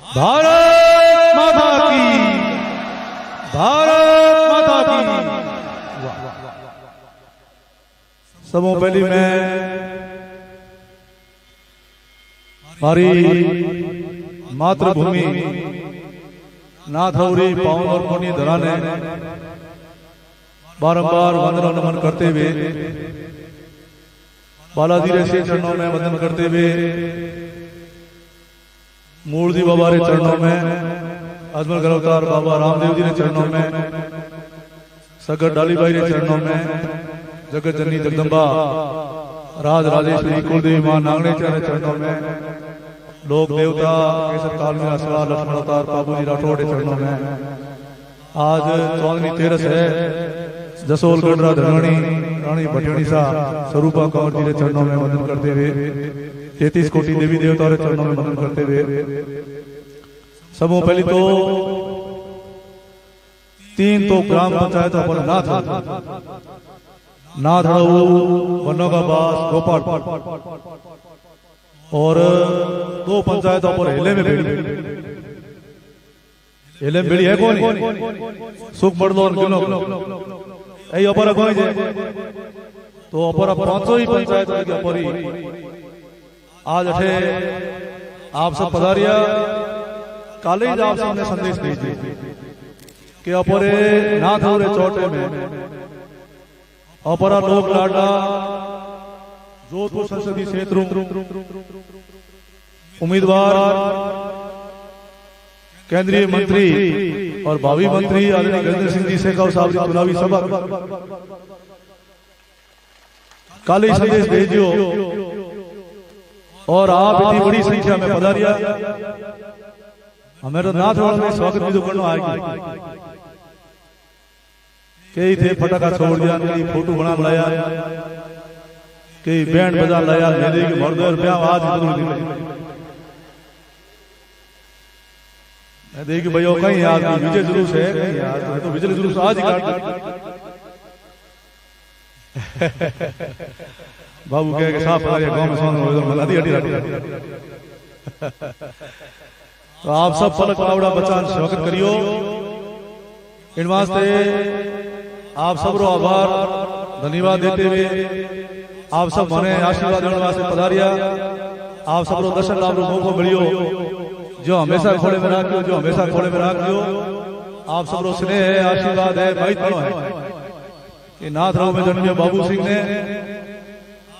भारत माता की, भारत माता की। सबों पहली मैं मारी मातृभूमि नाथौरी पावन और पुण्य धरा ने बारंबार वंदन नमन करते हुए बालाजी रे श्री चरणों में वंदन करते हुए मूर्ति बाबा रे चरणों में, अजमल गलवतार बाबा रामदेव जी रे चरणों में, सगर डालीबाई रे चरणों में, जगत जननी जगदम्बा राज राजेश्वरी कुलदेवी मां नागणे रे चरणों में, लोक देवता केसर काल में असला लक्ष्मण अवतार बाबूजी राठौड़ के चरणों में। आज चौदहवीं तेरस है, जसोल गढ़रा धरणी रानी भटियाणी सा स्वरूपा कंवर जी के चरणों में वंदन करते हुए 33 कोटि देवी देवताओं के चरणों में वंदन करते हुए सबों पहले तो 3 तो ग्राम पंचायत पर नाथ वनों का बास गोपाल और 2 पंचायतों पर हेले में बेड़ी है कौन सुख बड़दौर किलो ऐ अपर कोई जे तो अपर 5 ही पंचायत के अपरी आज अठे आप सब पधारिया। काले ही आप सबने संदेश भेजे कि अपरे नाथ और चौटे में अपरा लोक लाडा जोधपुर संसदीय क्षेत्र उम्मीदवार केंद्रीय मंत्री और भावी मंत्री आदरणीय गजेंद्र सिंह जी शेखावत साहब की चुनावी सभा काले संदेश भेजो और आप इतनी बड़ी संख्या में पधारिया। हमें तो नाथ में स्वागत भी तो करना आएगी। कई थे फटाका छोड़ दिया, कई फोटो बना लाया, कई बैंड बजा लाया, मेरे की मर्दर ब्याह आज मैं देखी भैया कहीं आज विजय जुलूस है, कहीं आज तो विजय जुलूस आज ही काट बाबू कह के साफ गांव में सोना हड्डी तो आप सब पलक पावड़ा बचान स्वागत करियो। इन वास्ते आप सबरो आभार धन्यवाद देते हुए आप सब मने आशीर्वाद देने वास्ते पधारिया। आप सबरो दर्शन लाभ मौको मिलियो, जो हमेशा खोड़े में रखियो, जो हमेशा खोड़े में रखियो। आप सबरो स्नेह है, आशीर्वाद है, भाई बनो है कि नाथ राव में जन्मे बाबू सिंह ने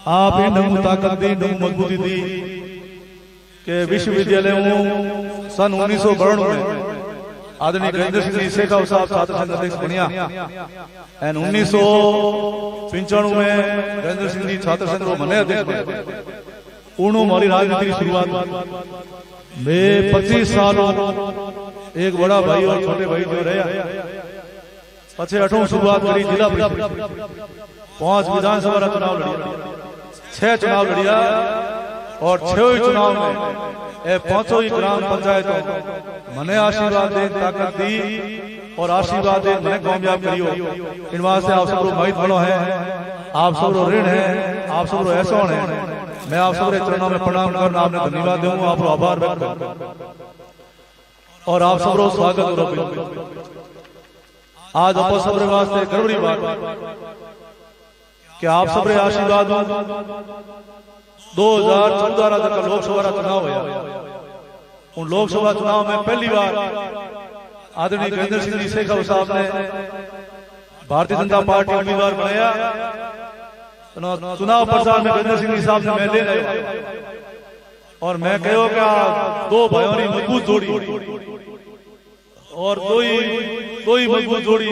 आप इन ताकत दी, मजबूती दी के विश्वविद्यालय में सन 1992 में आदरणीय गजेंद्र सिंह जी शेखावत साहब छात्र संघ अध्यक्ष बनिया एंड 1995 में गजेंद्र सिंह जी छात्र संघ रो मने अध्यक्ष बने। उन्हों हमारी राजनीति की शुरुआत में 25 साल एक बड़ा भाई और छोटे भाई जो रहे पछे 8 शुरुआत करी जिला परिषद 5 विधानसभा चुनाव लड़िया, 6 चुनाव लड़िया और 6 चुनाव में 5 ही ग्राम पंचायतों मने आशीर्वाद दे ताकत दी और आशीर्वाद दे मने कामयाब करियो। इन वास्ते आप सबरो माहित बनो है, आप सबरो ऋण है, आप सबरो एहसान है। मैं आप सबरे चरणों में प्रणाम करना आपने धन्यवाद दूं, आपरो आभार व्यक्त करूं और आप सबरो स्वागत करो। आज आप सबरे वास्ते गर्वरी बात कि आप सबरे आशीर्वाद 2014 तक लोकसभा का चुनाव हुआ। उन लोकसभा चुनाव में पहली बार आदरणीय गजेंद्र सिंह जी शेखावत साहब ने भारतीय जनता पार्टी उम्मीदवार बनाया। चुनाव प्रचार में गजेंद्र सिंह जी साहब ने मैं ले रहे और मैं कहो क्या 2 भाइयों की मजबूत जोड़ी और दो ही मजबूत जोड़ी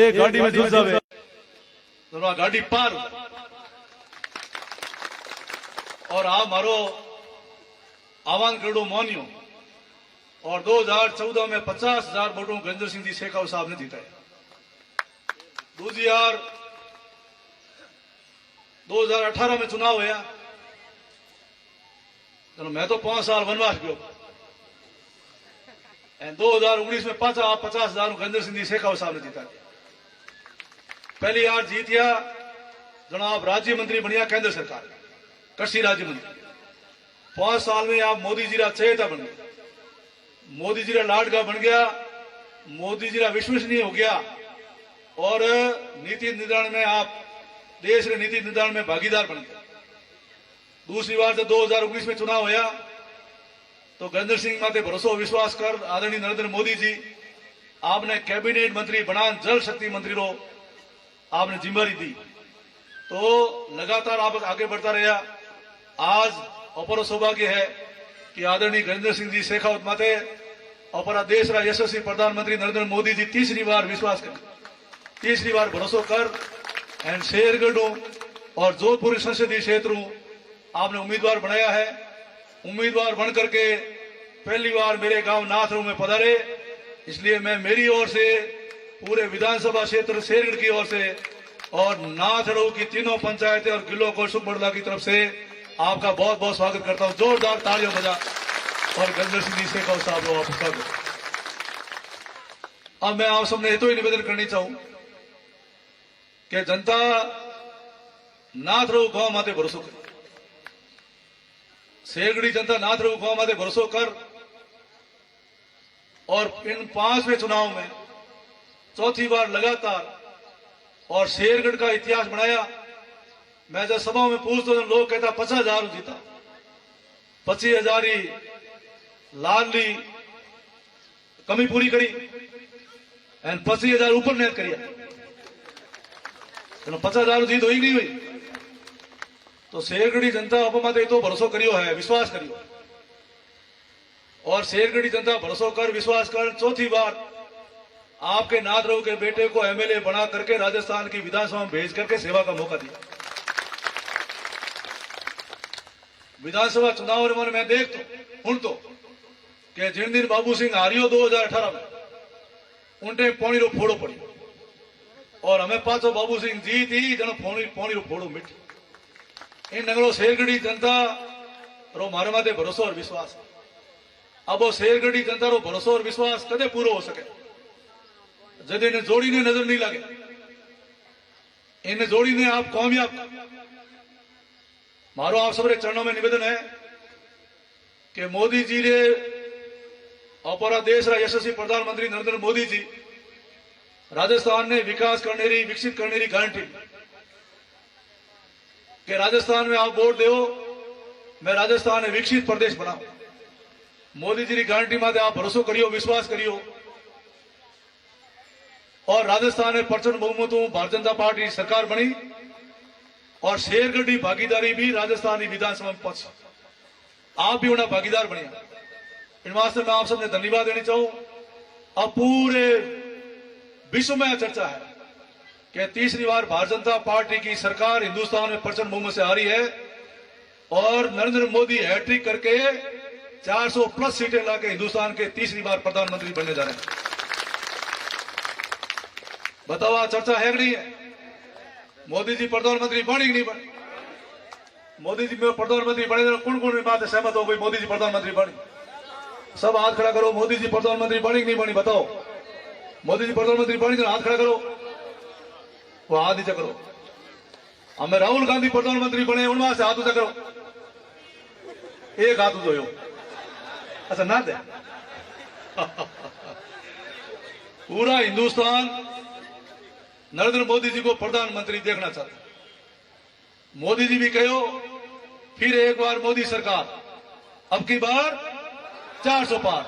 एक गाड़ी में घुस जावे तो गाड़ी पार और आप मारो आह्वान करो मानियो और 2014 में 50,000 वोटों गजेंद्र सिंह जी शेखावत साहब ने जीता है। 2018 में चुनाव हुआ, चलो मैं तो 5 साल वनवास गयो 2019 में 50,000 गजेंद्र सिंह जी शेखावत साहब ने जीता। पहली बार जीतिया जनाब राज्य मंत्री बनिया केंद्र सरकार कृषि राज्य मंत्री 5 साल में आप मोदी जी का चहेता बन गया, मोदी जी का लाडका बन गया, मोदी जी का विश्वसनीय हो गया और नीति निर्धारण में आप देश के नीति निर्धारण में भागीदार बन गया। दूसरी बार जब 2019 में चुनाव होया तो गजेंद्र सिंह माते भरोसो विश्वास कर आदरणीय नरेंद्र मोदी जी आपने कैबिनेट मंत्री बना जल शक्ति मंत्री रो आपने जिम्मेदारी दी, तो लगातार आप आगे बढ़ता रहा। आज अपर सौभाग्य है कि आदरणीय गजेंद्र सिंह जी शेखावत माते अपना देश का यशस्वी प्रधानमंत्री नरेंद्र मोदी जी तीसरी बार विश्वास कर, तीसरी बार भरोसा कर एंड शेरगढ़ और जोधपुर संसदीय क्षेत्र आपने उम्मीदवार बनाया है। उम्मीदवार बन करके पहली बार मेरे गांव नाथरू में पधारे, इसलिए मैं मेरी ओर से पूरे विधानसभा क्षेत्र शेरगढ़ की ओर से और नाथरू की तीनों पंचायतें और गिलो को सुखबड़ला की तरफ से आपका बहुत बहुत स्वागत करता हूं। जोरदार तालियों बजा और गजेंद्र सिंह जी शेखावत साहब को वापस कर दो। अब मैं आप सबने तो ही निवेदन करनी चाहूं कि जनता नाथरू गांव माते भरोसा कर, शेरगढ़ी जनता नाथरू गांव माते भरोसा कर और इन 5वें चुनाव में चौथी बार लगातार और शेरगढ़ का इतिहास बनाया। मैं जब सभा में पूछता हूं लोग कहता 50,000 जीता, 25,000 ही लाडली कमी पूरी करी एंड 25,000 ऊपर नेत करिया, चलो 50,000 जीत हुई नहीं हुई। तो शेरगढ़ी जनता आप माते तो भरोसा करियो है, विश्वास करियो और शेरगढ़ी जनता भरोसा कर विश्वास कर चौथी बार आपके नाथरू के बेटे को एमएलए बना करके राजस्थान की विधानसभा में भेज करके सेवा का मौका दिया। विधानसभा चुनाव में मैं देख तो हूं तो कि जिन दिन बाबू सिंह हारियो 2018 में उनटे पौनी रो फोड़ो पड़ी और हमें पाचो बाबू सिंह जीत ही जनो पौनी रो फोड़ो मिट। इन नगरों शेरगढ़ी जनता रो मारे माते भरोसा और विश्वास। अब वो शेरगढ़ी जनता रो भरोसा और विश्वास कदे पूरा हो सके जब इन जोड़ी ने नजर नहीं लगे, इन जोड़ी ने आप कामयाब। मारो आप सबरे चरणों में निवेदन है कि मोदी जी ने अपना देश रा यशस्वी प्रधानमंत्री नरेंद्र मोदी जी राजस्थान ने विकास करने री विकसित करने री गारंटी कि राजस्थान में आप वोट दो मैं राजस्थान ने विकसित प्रदेश बनाऊ। मोदी जी की गारंटी माते आप भरोसा करियो, विश्वास करियो और राजस्थान में प्रचंड बहुमतों भारतीय जनता पार्टी सरकार बनी और शेरगढ़ी भागीदारी भी राजस्थान की विधानसभा में पहुंची। आप भी उन्हें भागीदार बने। इन वास्ते मैं आप सबने धन्यवाद देना चाहूं। अब पूरे विश्व में चर्चा है कि तीसरी बार भारतीय जनता पार्टी की सरकार हिंदुस्तान में प्रचंड बहुमत से आ रही है और नरेंद्र मोदी हैट्रिक करके 400+ सीटें लाके हिंदुस्तान के तीसरी बार प्रधानमंत्री बनने जा रहे हैं। बताओ चर्चा है कि नहीं है? मोदी जी प्रधानमंत्री बने कि नहीं बने? मोदी जी में प्रधानमंत्री बने तो कौन कौन बात सहमत हो गई मोदी जी प्रधानमंत्री बने? सब हाथ खड़ा करो। मोदी जी प्रधानमंत्री बने कि नहीं बनी? बताओ मोदी जी प्रधानमंत्री बने तो हाथ खड़ा करो, वो हाथ नीचे करो। हमें राहुल गांधी प्रधानमंत्री बने उनमें से हाथ ऊंचा करो, एक हाथ ऊंचो। अच्छा ना दे पूरा हिंदुस्तान नरेंद्र मोदी जी को प्रधानमंत्री देखना चाहता है। मोदी जी भी कहो फिर एक बार मोदी सरकार, अब की बार 400 पार।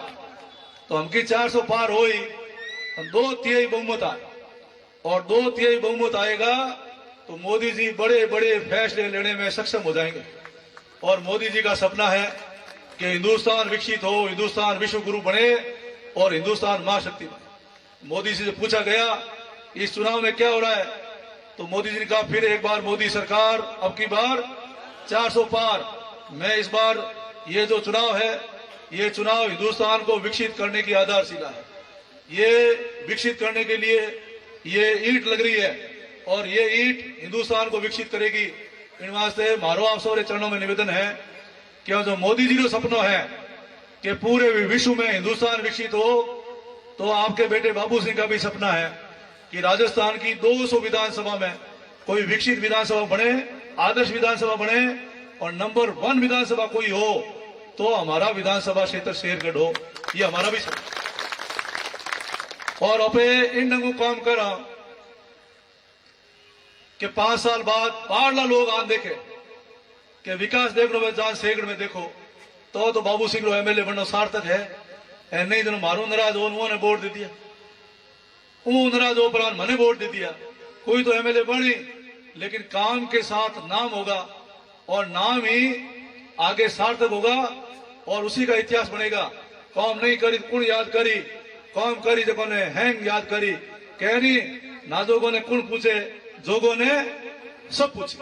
तो हमकी 400 पार हुई तो 2/3 बहुमत आए और 2/3 बहुमत आएगा तो मोदी जी बड़े बड़े फैसले लेने में सक्षम हो जाएंगे। और मोदी जी का सपना है कि हिंदुस्तान विकसित हो, हिंदुस्तान विश्व गुरु बने और हिंदुस्तान महाशक्ति बने। मोदी जी से पूछा गया इस चुनाव में क्या हो रहा है तो मोदी जी ने कहा फिर एक बार मोदी सरकार, अब की बार 400 पार। मैं इस बार ये जो चुनाव है ये चुनाव हिंदुस्तान को विकसित करने की आधारशिला है। ये विकसित करने के लिए ये ईंट लग रही है और ये ईंट हिंदुस्तान को विकसित करेगी। इन वास्ते मारो आप सबरे चरणों में निवेदन है कि जो मोदी जी का सपना है कि पूरे विश्व में हिंदुस्तान विकसित हो, तो आपके बेटे बाबू सिंह का भी सपना है कि राजस्थान की 200 विधानसभा में कोई विकसित विधानसभा बने, आदर्श विधानसभा बने और नंबर 1 विधानसभा कोई हो तो हमारा विधानसभा क्षेत्र शेरगढ़ हो, ये हमारा भी और अपे इन डंगू काम करा कि 5 साल बाद पारला लोग आन देखे कि विकास देख लो जहां शेरगढ़ में देखो तो बाबू सिंह रो एमएलए बनना सार्थक है। नहीं तो मारू नाराज हो उन्होंने वोट दे दिया, वो नाराज हो पर मैंने वोट दे दिया। कोई तो एमएलए बनी लेकिन काम के साथ नाम होगा और नाम ही आगे सार्थक होगा और उसी का इतिहास बनेगा। काम नहीं करी कुण याद करी, काम करी जो ने हैंग याद करी, कहनी नाजोगों ने कुण पूछे, जोगों ने सब पूछे।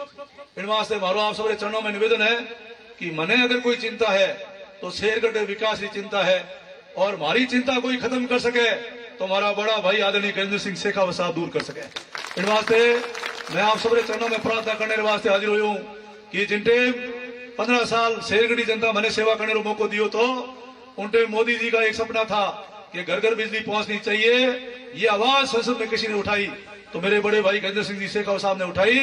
इन वास्ते मारो आप सबरे चरणों में निवेदन है कि मने अगर कोई चिंता है तो शेरगढ़ विकास की चिंता है और हमारी चिंता कोई खत्म कर सके तो हमारा बड़ा भाई आदरणीय गजेंद्र सिंह शेखावत साहब दूर कर सके। इन वास्ते मैं आप सबरे चरणों में प्रार्थना करने के वास्ते हाजिर हुई हूं कि जिनटे 15 साल शेरगढ़ी जनता मैंने सेवा करने को मौका दियो तो उनटे मोदी जी का एक सपना था कि घर घर बिजली पहुंचनी चाहिए। ये आवाज संसद में किसी ने उठाई तो मेरे बड़े भाई गजेंद्र सिंह जी शेखावत साहब ने उठाई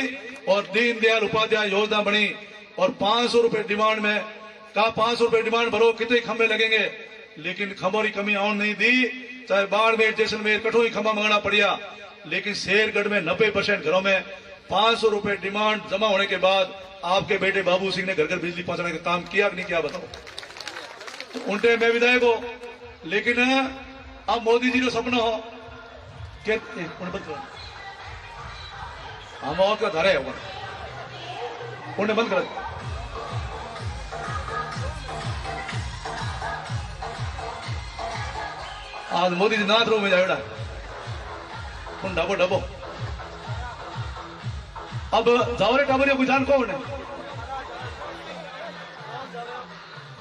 और दीनदयाल उपाध्याय योजना बनी और 500 रुपए डिमांड में कहा 500 रुपए डिमांड भरो कितने खंबे लगेंगे, लेकिन खंबों की कमी आउन नहीं दी। चाहे बाड़मेर जैसलमेर कठों ही खंबा मंगाना पड़िया, लेकिन शेरगढ़ में 90% घरों में 500 रुपए डिमांड जमा होने के बाद आपके बेटे बाबू सिंह ने घर घर बिजली पहुंचाने का काम किया कि नहीं किया बताओ। तो उनटे मैं विधायक हो, लेकिन अब मोदी जी का सपना हो कि हम और क्या धरे उन्हें बंद कर आज मोदी जी नाथ रो में जाएगा डबो डबो अब जावरे टावरे को जान कौन है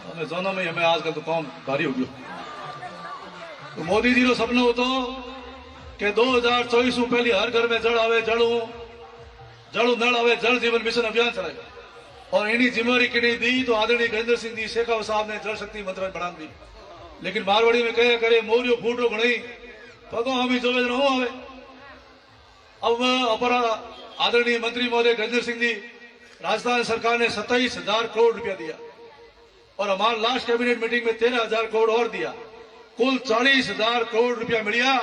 हमें जोनों में हमें आजकल तो कौन भारी हो गया। तो मोदी जी को सपना हो तो कि 2024 में पहले हर घर में जल आवे जड़ू नल आवे जल जीवन मिशन अभियान चलाएगा और इन्हीं जिम्मेवारी की नहीं दी तो आदरणीय गजेंद्र सिंह जी शेखावत साहब ने जल शक्ति मंत्रालय बढ़ा दी। लेकिन मारवाड़ी में कहे करे मोरियो फूटो घणी पगो हमें जो न हो आवे। अब अपरा आदरणीय मंत्री महोदय गजेंद्र सिंह जी राजस्थान सरकार ने 27,000 करोड़ रुपया दिया और हमारे लास्ट कैबिनेट मीटिंग में 13,000 करोड़ और दिया, कुल 40,000 करोड़ रुपया मिलिया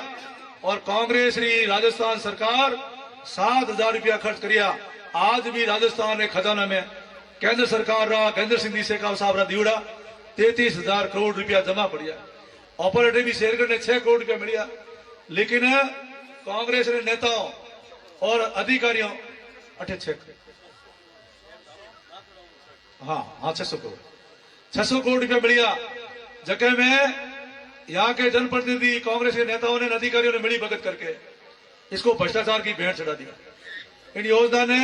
और कांग्रेस री राजस्थान सरकार 7,000 रुपया खर्च करिया। आज भी राजस्थान ने खजाना में केंद्र सरकार रा गजेंद्र सिंह जी शेखावत साहब रा दिवड़ा 33,000 करोड़ रुपया जमा पड़िया। ऑपरेटिव भी शेरगढ़ ने 6 करोड़ रुपया मिलिया, लेकिन कांग्रेस ने नेताओं और अधिकारियों 600 करोड़ रुपया मिलिया। जगह में यहाँ के जनप्रतिनिधि कांग्रेस के नेताओं ने अधिकारियों ने मिली भगत करके इसको भ्रष्टाचार की भेंट चढ़ा दिया। इन योजना ने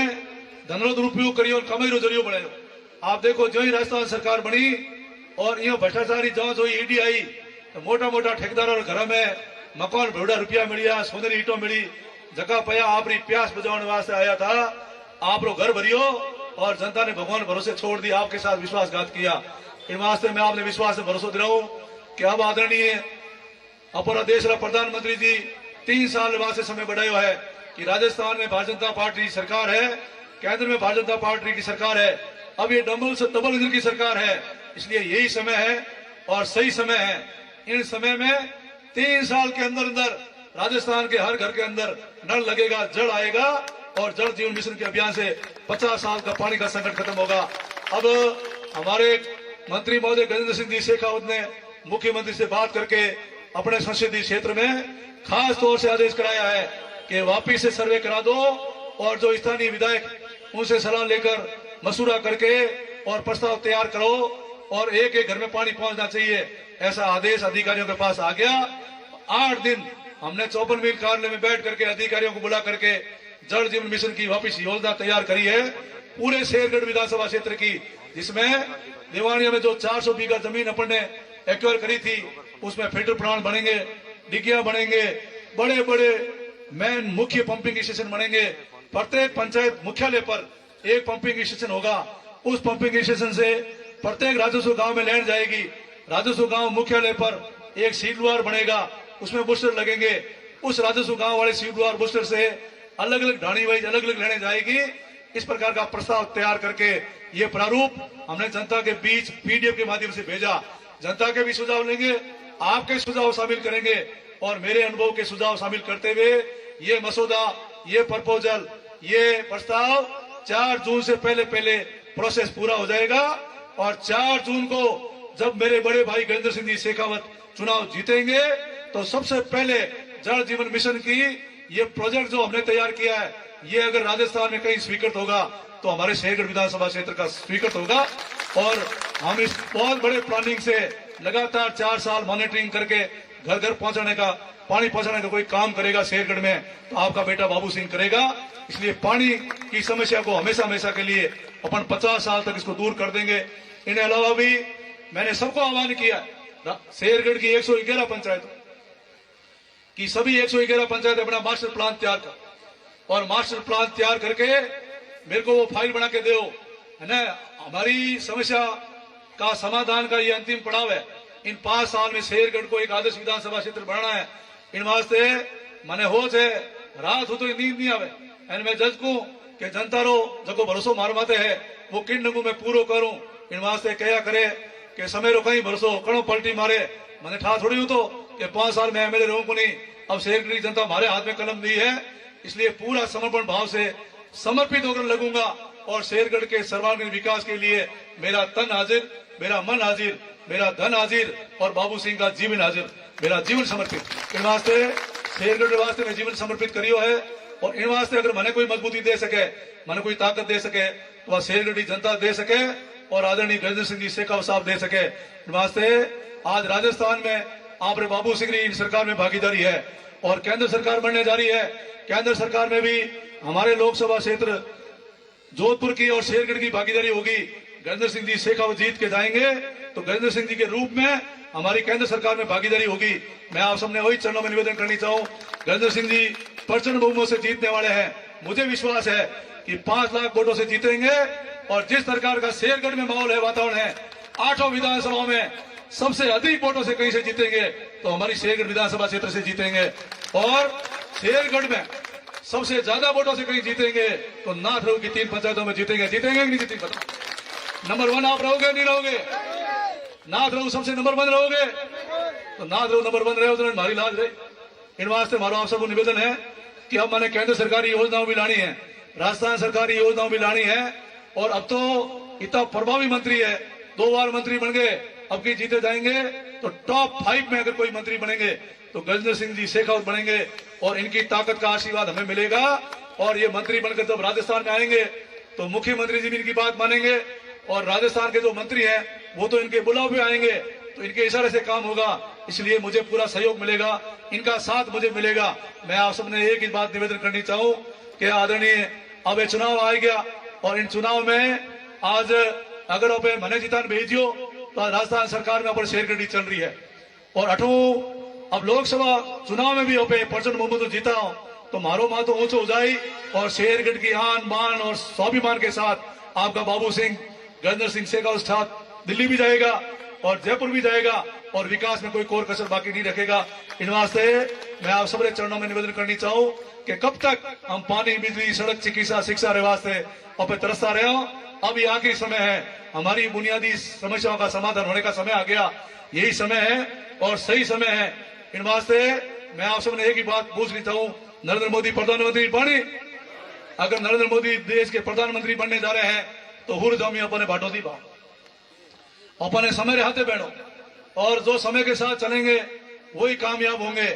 धन रो दुरुपयोग करियो और कमाई रो जरियो बनायो। आप देखो जो ही राजस्थान सरकार बनी और यो भ्रष्टाचारी जांच हुई, ईडी आई तो मोटा मोटा ठेकेदारों घर में मकान भरोड़ा रुपया मिलिया, सोनेरी ईटों मिली। जगह पया आपरी प्यास बुझाने वास्ते आया था, आप रो घर भरियो और जनता ने भगवान भरोसे छोड़ दिया, आपके साथ विश्वासघात किया। इन वास्ते मैं आपने विश्वास से भरोसा दिलाऊं कि अब आदरणीय अपना देश रा प्रधानमंत्री जी 3 साल वास्ते समय बढ़ायो है कि राजस्थान में भारतीय जनता पार्टी की सरकार है, केंद्र में भारतीय जनता पार्टी की सरकार है, अब ये डबल इंजन की सरकार है। इसलिए यही समय है और सही समय है। इन समय में 3 साल के अंदर अंदर राजस्थान के हर घर के अंदर नल लगेगा, जल आएगा और जल जीवन मिशन के अभियान से 50 साल का पानी का संकट खत्म होगा। अब हमारे मंत्री महोदय गजेंद्र सिंह जी शेखावत ने मुख्यमंत्री से बात करके अपने संसदीय क्षेत्र में खास तौर से आदेश कराया है कि वापिस से सर्वे करा दो और जो स्थानीय विधायक उनसे सलाह लेकर मशूरा करके और प्रस्ताव तैयार करो और एक एक घर में पानी पहुंचना चाहिए, ऐसा आदेश अधिकारियों के पास आ गया। 8 दिन हमने 54 मील कार्यालय में बैठ करके अधिकारियों को बुला करके जल जीवन मिशन की वापिस योजना तैयार करी है पूरे शेरगढ़ विधानसभा क्षेत्र की, जिसमें दीवानिया में जो 400 बीघा जमीन अपन ने एक्वायर करी थी उसमें फिल्टर प्लांट बनेंगे, डिगिया बनेंगे, बड़े बड़े मेन मुख्य पंपिंग स्टेशन बनेंगे। प्रत्येक पंचायत मुख्यालय पर एक पंपिंग स्टेशन होगा। उस पंपिंग स्टेशन से प्रत्येक राजस्व गांव में लैंड जाएगी। राजस्व गांव मुख्यालय पर एक सीडुआर बनेगा, उसमें बूस्टर लगेंगे। उस राजस्व गांव वाले सीडुआर बूस्टर से अलग अलग ढाणी वाइज अलग अलग लेने जाएगी। इस प्रकार का प्रस्ताव तैयार करके ये प्रारूप हमने जनता के बीच पीडीएफ के माध्यम से भेजा। जनता के भी सुझाव लेंगे, आपके सुझाव शामिल करेंगे और मेरे अनुभव के सुझाव शामिल करते हुए ये मसौदा, ये प्रपोजल, ये प्रस्ताव 4 जून से पहले प्रोसेस पूरा हो जाएगा। और 4 जून को जब मेरे बड़े भाई गजेंद्र सिंह जी शेखावत चुनाव जीतेंगे तो सबसे पहले जल जीवन मिशन की ये प्रोजेक्ट जो हमने तैयार किया है, ये अगर राजस्थान में कहीं स्वीकृत होगा तो हमारे शेरगढ़ विधानसभा क्षेत्र का स्वीकृत होगा। और हम इस बहुत बड़े प्लानिंग से लगातार 4 साल मॉनिटरिंग करके घर घर पहुंचाने का, पानी पहुंचाने का कोई काम करेगा शेरगढ़ में तो आपका बेटा बाबू सिंह करेगा। इसलिए पानी की समस्या को हमेशा के लिए अपन 50 साल तक इसको दूर कर देंगे। इनके अलावा भी मैंने सबको आह्वान किया, शेरगढ़ की 111 पंचायत की सभी 111 पंचायत अपना मास्टर प्लान तैयार कर और मास्टर प्लान तैयार करके मेरे को वो फाइल बना के दो, है ना। हमारी समस्या का समाधान का ये अंतिम पड़ाव है। इन 5 साल में शेरगढ़ को एक आदर्श विधानसभा क्षेत्र बनाना है। इन वास्ते मने होश है, रात हो तो नींद नहीं आवे। एंड मैं जज को कि जनता रो जको भरोसो मार माते है वो किन नगु मैं पूरो करूं। इन वास्ते कया करे कि समय रो कहीं भरोसो कणो पलटी मारे मैंने ठा थोड़ी हूं तो कि 5 साल में एमएलए रहूं को नहीं। अब शेरगढ़ की जनता हमारे हाथ में कलम दी है, इसलिए पूरा समर्पण भाव से समर्पित होकर लगूंगा और शेरगढ़ के सर्वांगीण विकास के लिए मेरा तन हाजिर, मेरा मन हाजिर, मेरा धन हाजिर और बाबू सिंह का जीवन हाजिर, मेरा जीवन समर्पित। इन वास्ते शेरगढ़ वास्ते मैं जीवन समर्पित करियो है। और इन वास्ते अगर मैंने कोई मजबूती दे सके, मैंने कोई ताकत दे सके तो वह शेरगढ़ की जनता दे सके और आदरणीय गजेंद्र सिंह जी शेखावत साहब दे सके। इन वास्ते आज राजस्थान में आप बाबू सिंह की सरकार में भागीदारी है और केंद्र सरकार बनने जा रही है। केंद्र सरकार में भी हमारे लोकसभा क्षेत्र जोधपुर की और शेरगढ़ की भागीदारी होगी। गजेंद्र सिंह जी शेखावत जीत के जाएंगे तो गजेंद्र सिंह जी के रूप में हमारी केंद्र सरकार में भागीदारी होगी। मैं आप सबने वही चरणों में निवेदन करनी चाहूँ, गजेंद्र सिंह जी प्रचंड बहुमत से जीतने वाले हैं। मुझे विश्वास है कि 5 लाख वोटों से जीतेंगे और जिस प्रकार का शेरगढ़ में माहौल है, वातावरण है, 8 विधानसभाओं में सबसे अधिक वोटों से कहीं से जीतेंगे तो हमारी शेरगढ़ विधानसभा क्षेत्र से जीतेंगे। और शेरगढ़ में सबसे ज्यादा वोटों से कहीं जीतेंगे तो नाथरऊ की 3 पंचायतों में जीतेंगे। जीतेंगे कि नहीं जीतेंगे? नंबर 1 आप रहोगे नहीं रहोगे? नाथरऊ सबसे नंबर 1 रहोगे तो नाथरऊ नंबर 1 रहे तो हमारी लाज रहे। इन वास्ते हमारा आप सबको निवेदन है कि अब मैंने केंद्र सरकारी योजनाओं भी लानी है, राजस्थान सरकारी योजनाओं भी लानी है। और अब तो इतना प्रभावी मंत्री है, 2 बार मंत्री बन गए, अब की जीते जाएंगे तो टॉप 5 में अगर कोई मंत्री बनेंगे तो गजेंद्र सिंह जी शेखावत बनेंगे और इनकी ताकत का आशीर्वाद हमें मिलेगा। और ये मंत्री बनकर जब राजस्थान में आएंगे तो मुख्यमंत्री जी भी इनकी बात मानेंगे और राजस्थान के जो मंत्री हैं वो तो इनके बुलाव पे आएंगे तो इनके इशारे से काम होगा। इसलिए मुझे पूरा सहयोग मिलेगा, इनका साथ मुझे मिलेगा। मैं आप सबने एक ही बात निवेदन करनी चाहूँ कि आदरणीय अब ये चुनाव आ गया और इन चुनाव में आज अगर आप मने जितान भेजियो तो राजस्थान सरकार में शेरगढ़ चल रही है और 8 अब लोकसभा चुनाव में भी ओपे प्रचंड बहुमत जीता हूं तो मारो माँ तो ऊंचो हो जाए और शेरगढ़ की आन बान और स्वाभिमान के साथ आपका बाबू सिंह गजेंद्र सिंह शेखावत साथ दिल्ली भी जाएगा और जयपुर भी जाएगा और विकास में कोई कोर कसर बाकी नहीं रखेगा। इन वास्ते मैं आप सबरे चरणों में निवेदन करनी चाहूँ कि कब तक हम पानी, बिजली, सड़क, चिकित्सा, शिक्षा रे वास्ते और तरसता रहे हो। अब ये आखिरी समय है, हमारी बुनियादी समस्याओं का समाधान होने का समय आ गया। यही समय है और सही समय है। इन वास्ते मैं आप सबने एक ही बात पूछनी चाहूँ, नरेंद्र मोदी प्रधानमंत्री बने, अगर नरेंद्र मोदी देश के प्रधानमंत्री बनने जा रहे हैं तो हुर जामी अपने बाटो दी बात अपने समय रहते बैठो और जो समय के साथ चलेंगे वही कामयाब होंगे।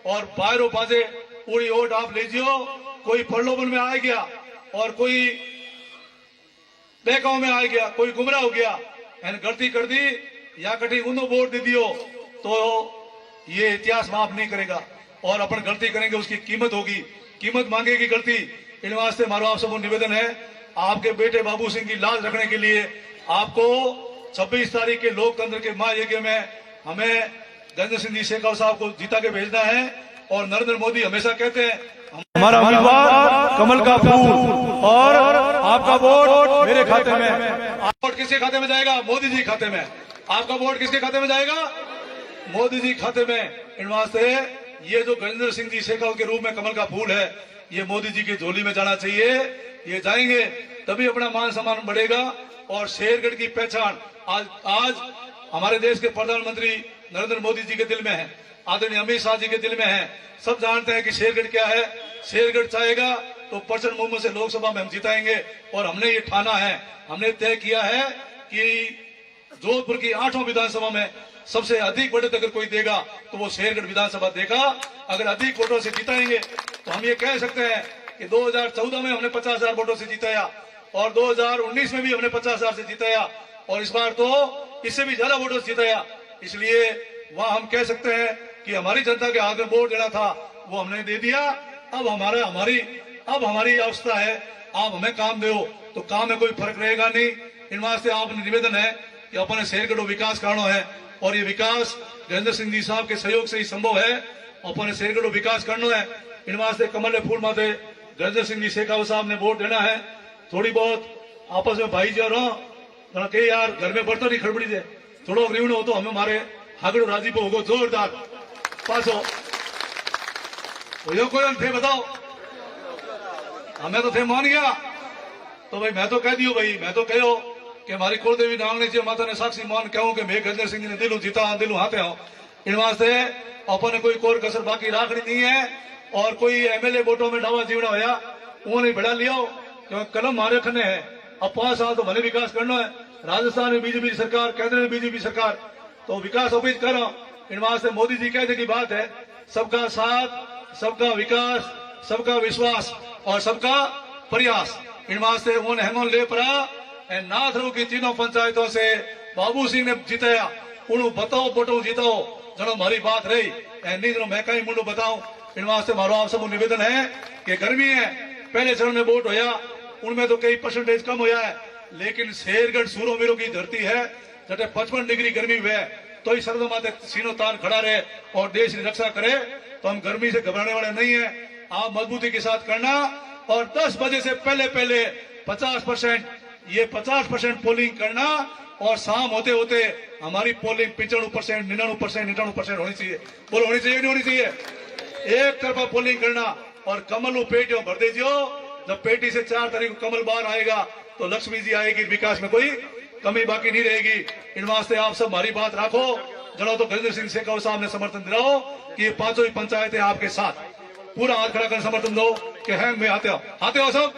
और बाहरों पाजे पूरी वोट आप लीजियो, कोई प्रलोभन में आ गया और कोई बेकाओं में आ गया, कोई गुमराह हो गया, गलती कर दी या कटी उन्हों वोट दे दियो तो ये इतिहास माफ नहीं करेगा और अपन गलती करेंगे उसकी कीमत होगी, कीमत मांगेगी गलती। इन वास्ते हमारा आप सबको निवेदन है, आपके बेटे बाबू सिंह की लाज रखने के लिए आपको 26 तारीख के लोकतंत्र के महायज्ञ में हमें गजेंद्र सिंह जी शेखावत साहब को जीता के भेजना है। और नरेंद्र मोदी हमेशा कहते हैं हमारा उम्मीदवार कमल का फूल और आपका वोट मेरे खाते में। वोट किसके खाते में जाएगा? मोदी जी खाते में। आपका वोट किसके खाते में जाएगा? मोदी जी खाते में। इन वास्ते ये जो गजेंद्र सिंह जी शेखावत के रूप में कमल का फूल है ये मोदी जी की झोली में जाना चाहिए। ये जाएंगे तभी अपना मान सम्मान बढ़ेगा और शेरगढ़ की पहचान आज आज हमारे देश के प्रधानमंत्री नरेंद्र मोदी जी के दिल में है, आदरणीय अमित शाह जी के दिल में है। सब जानते हैं कि शेरगढ़ क्या है। शेरगढ़ चाहेगा तो प्रचंड बहुमत से लोकसभा में हम जिताएंगे और हमने ये ठाना है, हमने तय किया है कि जोधपुर की 8 विधानसभा में सबसे अधिक बढ़त अगर कोई देगा तो वो शेरगढ़ विधानसभा देगा। अगर अधिक वोटों से जिताएंगे तो हम ये कह सकते हैं कि 2014 में हमने 50,000 वोटों से जिताया और 2019 में भी हमने 50,000 से जिताया और इस बार तो इससे भी ज्यादा वोटों से जिताया। इसलिए वहां हम कह सकते हैं कि हमारी जनता के हाथ में वोट देना था वो हमने दे दिया। अब हमारी अवस्था है, आप हमें काम दो तो काम में कोई फर्क रहेगा नहीं। इन वास्ते आपने निवेदन है कि अपने शेरगढ़ विकास करना है और ये विकास गजेंद्र सिंह जी साहब के सहयोग से ही संभव है। अपने शेरगढ़ विकास करना है। इन वास्ते कमल फूल माते गजेंद्र सिंह जी शेखावत साहब ने वोट देना है। थोड़ी बहुत आपस में भाई जो के यार घर में बर्तन नहीं खड़बड़ी दे थोड़ो रीवण हो तो हमें मारे हागड़ो राजी पे होगो जोरदार पासो यो कोई थे बताओ हमें तो थे मान गया तो भाई मैं तो कह दियो भाई मैं तो कहो कि हमारी कुलदेवी नांगने जी माता ने साक्षी मान कहूं कि मैं गजेंद्र सिंह जी ने दिलू जीता दिलू हाथे हूं। इन वास्ते अपन कोई कोर कसर बाकी राखनी नहीं है और कोई एमएलए वोटों में डावा जीवना होया वो नहीं बढ़ा लिया क्योंकि कलम मारे खने है। अब 5 साल तो भले विकास करना है। राजस्थान में बीजेपी सरकार, केंद्र में बीजेपी सरकार, तो विकास अभी कर रहा। इन वास्ते मोदी जी कहने की बात है सबका साथ, सबका विकास, सबका विश्वास और सबका प्रयास। इन वास्ते उन हेमोन ले पड़ा नाथरू की तीनों पंचायतों से बाबू सिंह ने जिताया उन्होंने बताओ बोटो जीताओ जनो हमारी बात रही नहीं जनो मैं कहीं मुंडो बताऊं। इन वास्ते मारो आप सब निवेदन है कि गर्मी है पहले चरण में वोट होया उनमें तो कई परसेंटेज कम होया है लेकिन शेरगढ़ सूरो वीरों की धरती है जटे 55 डिग्री गर्मी हुए तो ही सर्द माते सीनो तान खड़ा रहे और देश की रक्षा करे। तो हम गर्मी से घबराने वाले नहीं है। आप मजबूती के साथ करना और 10 बजे से पहले 50% ये 50% पोलिंग करना और शाम होते होते हमारी पोलिंग 95%, 99% होनी चाहिए। बोलो होनी चाहिए नहीं होनी चाहिए। एक तरफा पोलिंग करना और कमल पेटियों भर दीजियो। जब पेटी से 4 तारीख को कमल बाहर आएगा तो लक्ष्मी जी आएगी, विकास में कोई कमी बाकी नहीं रहेगी। इन वास्ते आप सब हमारी बात राखो। जनो तो गजेंद्र सिंह शेखावत साहब ने समर्थन दिलाओ कि ये 5 ही पंचायतें आपके साथ पूरा हाथ खड़ा कर समर्थन दो कि है मैं आते हो सब।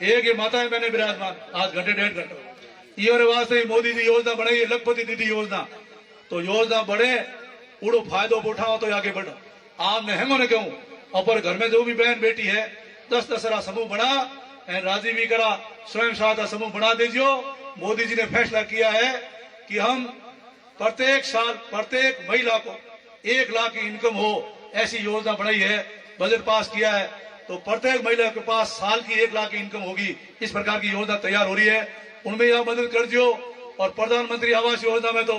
एक ये माता है मैंने विराजमान आज घंटे 1.5 घंटे ये वास्ते मोदी जी योजना बनाई लखपति दीदी योजना। तो योजना बढ़े उड़ो फायदो उठाओ तो आगे बढ़ो। आपने हेमो ने कहूं और घर में जो भी बहन बेटी है 10-10 समूह बना राजी भी करा स्वयं सहायता समूह बना दीजियो। मोदी जी ने फैसला किया है कि हम प्रत्येक साल प्रत्येक महिला को 1 लाख की इनकम हो ऐसी योजना बनाई है। बजट पास किया है तो प्रत्येक महिला के पास साल की 1 लाख की इनकम होगी। इस प्रकार की योजना तैयार हो रही है उनमें यह मदद कर दियो। और प्रधानमंत्री आवास योजना में तो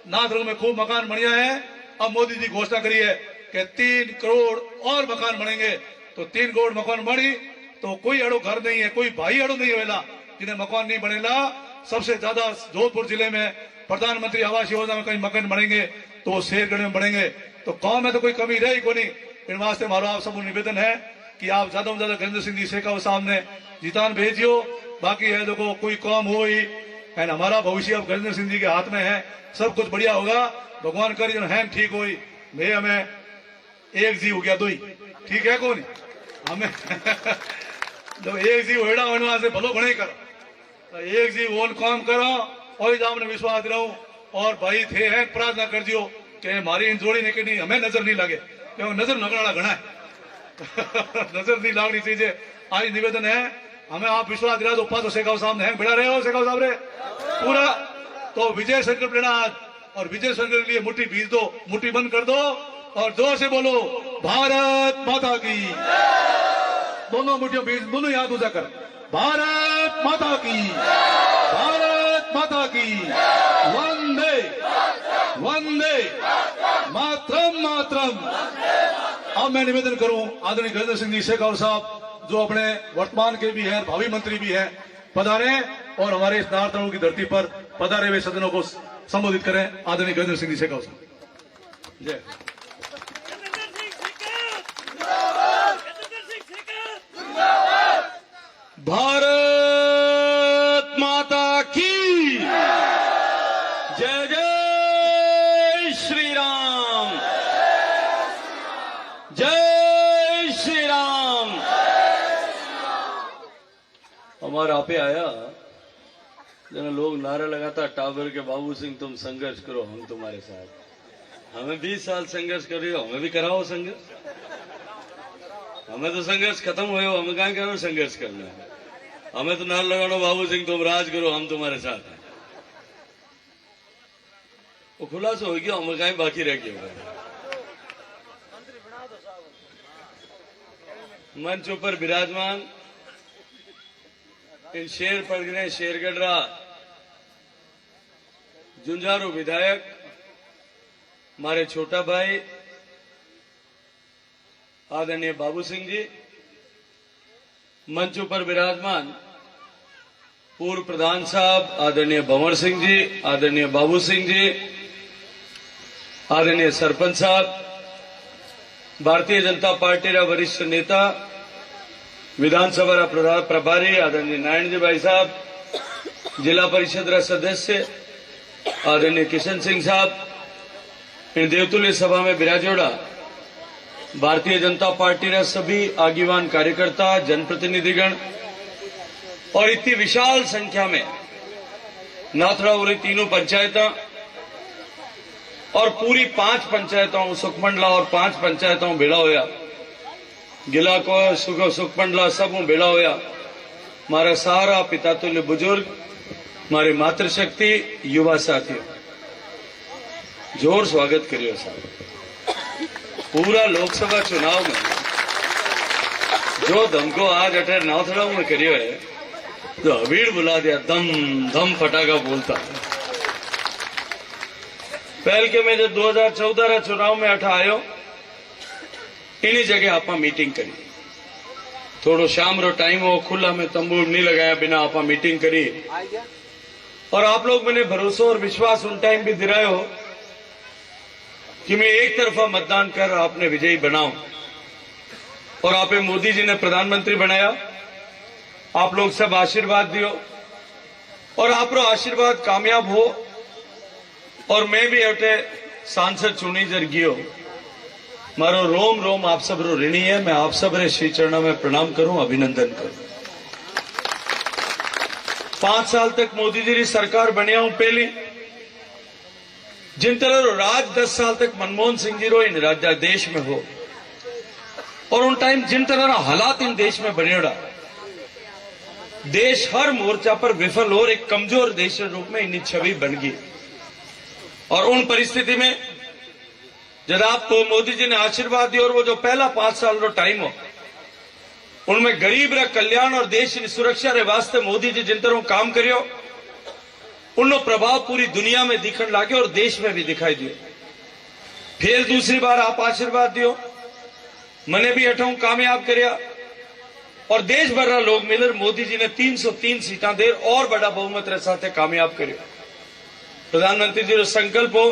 नाथरंग में खूब मकान बढ़िया है। अब मोदी जी घोषणा करी है कि 3 करोड़ और मकान बनेंगे। तो 3 करोड़ मकान बनी तो कोई अड़ो घर नहीं है, कोई भाई अड़ो नहीं होगा जिन्हें मकान नहीं बनेगा। सबसे ज्यादा जोधपुर जिले में प्रधानमंत्री आवास योजना में कहीं मकान बनेंगे तो वो शेरगढ़ में बनेंगे। तो गांव में तो कोई कमी रही को नहीं। इन वास्ते हमारा आप सब निवेदन है कि आप ज्यादा से ज्यादा गजेंद्र सिंह जी शेखावत साहब ने जितान भेजियो। बाकी है देखो कोई काम हो ही है हमारा भविष्य अब गजेंद्र सिंह जी के हाथ में है। सब कुछ बढ़िया होगा भगवान करी जन है ठीक हो मैं हमें एक जी हो गया 2 ही ठीक है कौन हमें जब एक जी होड़ा होने से भलो बने करो तो एक जी ओन काम करो और आपने विश्वास दिलाऊं और भाई थे हैं प्रार्थना कर दियो कि हमारी इन जोड़ी ने कि नहीं हमें नजर नहीं लगे क्योंकि नजर लगना घना है नजर नहीं लागनी चाहिए। आज निवेदन है हमें आप विश्वास दिला दो। पास शेखावत साहब ने बिड़ा रहे हो शेखावत साहब रे पूरा तो विजय संकल्प लेना आज और विजय संकल्प के लिए मुट्ठी भीज दो, मुट्ठी बंद कर दो और जोर से बोलो भारत माता की। दोनों मुट्ठियों भीज दोनों याद हो जाकर भारत माता की, भारत माता की, वंदे वंदे मातरम मातरम। अब मैं निवेदन करूं आदरणीय गजेंद्र सिंह जी शेखावत साहब जो अपने वर्तमान के भी हैं भावी मंत्री भी हैं पधारे और हमारे इस नारतंड की धरती पर पधारे हुए सदनों को संबोधित करें। आदरणीय गजेंद्र सिंह जी शेखावत साहब जय। भारत माता हमारा आपे आया जना लोग नारा लगाता टावर के बाबू सिंह तुम संघर्ष करो हम तुम्हारे साथ। हमें 20 साल संघर्ष कर रहे हो, हमें भी कराओ संघर्ष। हमें तो संघर्ष खत्म हो, हमें कहाँ करो संघर्ष करना है। हमें तो नारा लगानो बाबू सिंह तुम राज करो हम तुम्हारे साथ हैं। वो खुलासा हो गया, हमें कहीं बाकी रह गया। मंच ऊपर विराजमान इन शेर परगने शेरगढ़ा झुंझारू विधायक हमारे छोटा भाई आदरणीय बाबू सिंह जी, मंच पर विराजमान पूर्व प्रधान साहब आदरणीय भंवर सिंह जी, आदरणीय बाबू सिंह जी, आदरणीय सरपंच साहब, भारतीय जनता पार्टी रा वरिष्ठ नेता विधानसभा रा प्रभारी आदरणीय नारायण जी भाई साहब, जिला परिषद रा सदस्य आदरणीय किशन सिंह साहब, इन देवतुल्य सभा में विराजोड़ा भारतीय जनता पार्टी रा सभी आगीवान कार्यकर्ता जनप्रतिनिधिगण और इतनी विशाल संख्या में नाथड़ा उरी तीनों पंचायतों और पूरी 5 पंचायतों सुखमंडला और 5 पंचायतों भेड़ा होया, गिला को सुखमंडला सब भेड़ा होया। हमारा सारा पिता तुल्य बुजुर्ग, हमारे मातृशक्ति युवा साथियों, जोर स्वागत करियो साहब। पूरा लोकसभा चुनाव में जो दमको आज अठर नाथड़ा में करियो है, तो अबीर बुला दिया, दम दम फटाका बोलता। पहल के मैं जब 2014 रा चुनाव में अठा आयो, इन्हीं जगह आपा मीटिंग करी। थोड़ो शाम रो टाइम हो, खुला में तंबू नहीं लगाया बिना आपा मीटिंग करी। और आप लोग मैंने भरोसा और विश्वास उन टाइम भी दिलायो हो कि मैं एक तरफा मतदान कर आपने विजयी बनाऊं। और आपे मोदी जी ने प्रधानमंत्री बनाया, आप लोग सब आशीर्वाद दियो और आपरो आशीर्वाद कामयाब हो। और मैं भी अटे सांसद चुनी जर गियो, मारो रोम रोम आप सब रो ऋणी है। मैं आप सब रे श्री चरणों में प्रणाम करूं, अभिनंदन करूं। 5 साल तक मोदी जी की सरकार बनिया हूं पहली, जिन तरह रो राज 10 साल तक मनमोहन सिंह जी रो इन राज्य देश में हो। और उन टाइम जिन तरह हालात इन देश में बनेड़ा, देश हर मोर्चा पर विफल और एक कमजोर देश के रूप में इन्हीं छवि बन गई। और उन परिस्थिति में जब आपको मोदी जी ने आशीर्वाद दिया और वो जो पहला 5 साल रो टाइम हो, उनमें गरीब रा कल्याण और देश की सुरक्षा रे वास्ते मोदी जी जिन तरह काम करियो, उनका प्रभाव पूरी दुनिया में दिखने लगे और देश में भी दिखाई दियो। फिर दूसरी बार आप आशीर्वाद दियो, मैंने भी अठाऊ कामयाब करिया और देश भर रा लोग मिलकर मोदी जी ने 303 सीटा दे और बड़ा बहुमत रे साथे कामयाब करियो। प्रधानमंत्री जी रो संकल्प हो